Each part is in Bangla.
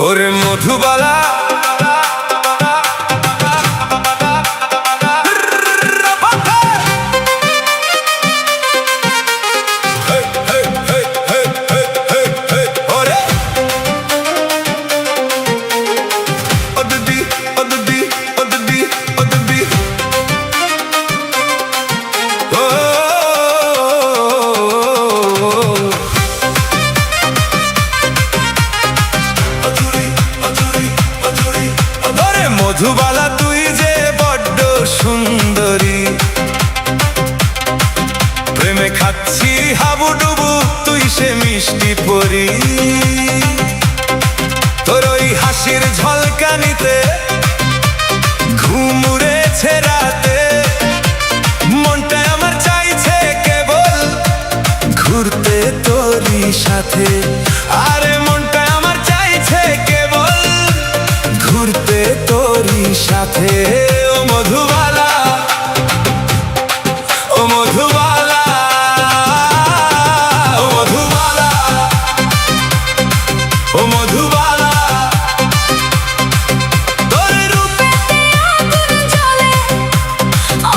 ওরে মধুবালা মধুবালা তুই যে বড্ড সুন্দরী, প্রেমে খাচ্ছি হাবুডুবু তুই সে মিষ্টি পরি। তোর ওই হাসির ঝলকানিতে ঘুম উড়েছে রাতে, মনটা আমার চাইছে কেবল ঘুরতে তোরই সাথে। আরে মনটা আমার চাইছে কেবল ঘুরতে তোরই সাথে। ও মধুবালা, ও মধুবালা, ও মধুবালা, ও মধুবালা। তোর রূপেতে আগুন জ্বলে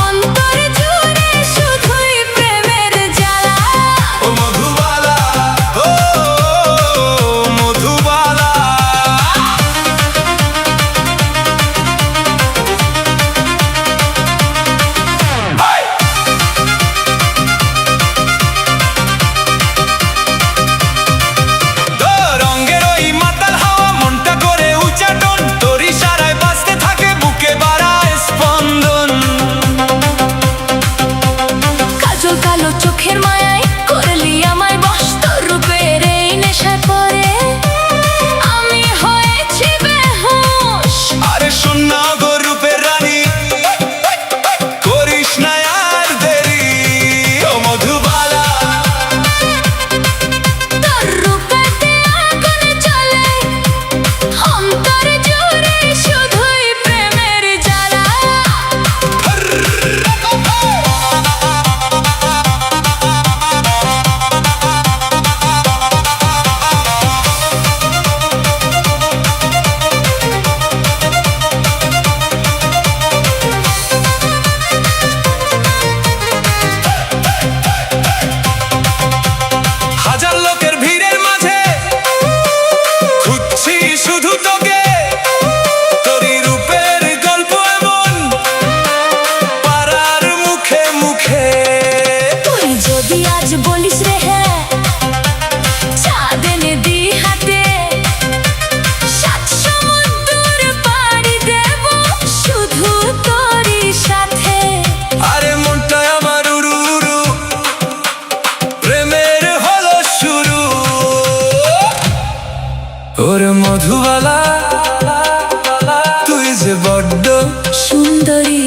অন্তর জুড়ে, শুধুই প্রেমের জ্বালা। ও মধুবালা, ও মধুবালা। চোখের মায়ায় করলি আমায় বশ, তোর রূপের এই নেশায় পড়ে আমি হয়েছি বেহুশ। আরে শোন না গো রূপের রানী, করিস না আর দেরি। ও মধুবালা, তোর রূপেতে আগুন জ্বলে অন্তর জুড়ে, শুধুই প্রেমের জ্বালা। হাজার লোকের ভিড়ের মাঝে খুঁজছি শুধু তোকে। তোরই রূপের গল্প এমন পাড়ার মুখে মুখে। তুই যদি আজ বলিস রে হ্যাঁ, চাঁদ এনে দি হাতে, 7 সমুদ্র পাড়ি দেব শুধু তোরই সাথে। আরে মনটা আমার উড়ু উড়ু, প্রেমের হলো শুরু। ওরে মধুবালা, তুই যে বড্ড সুন্দরী,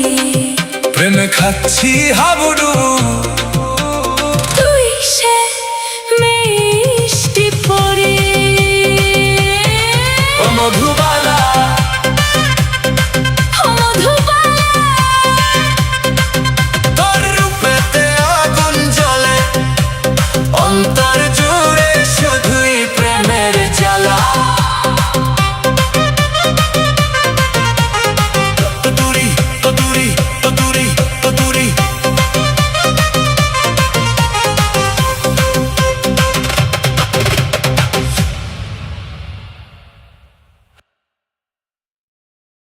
প্রেমে খাচ্ছি হাবুডুবু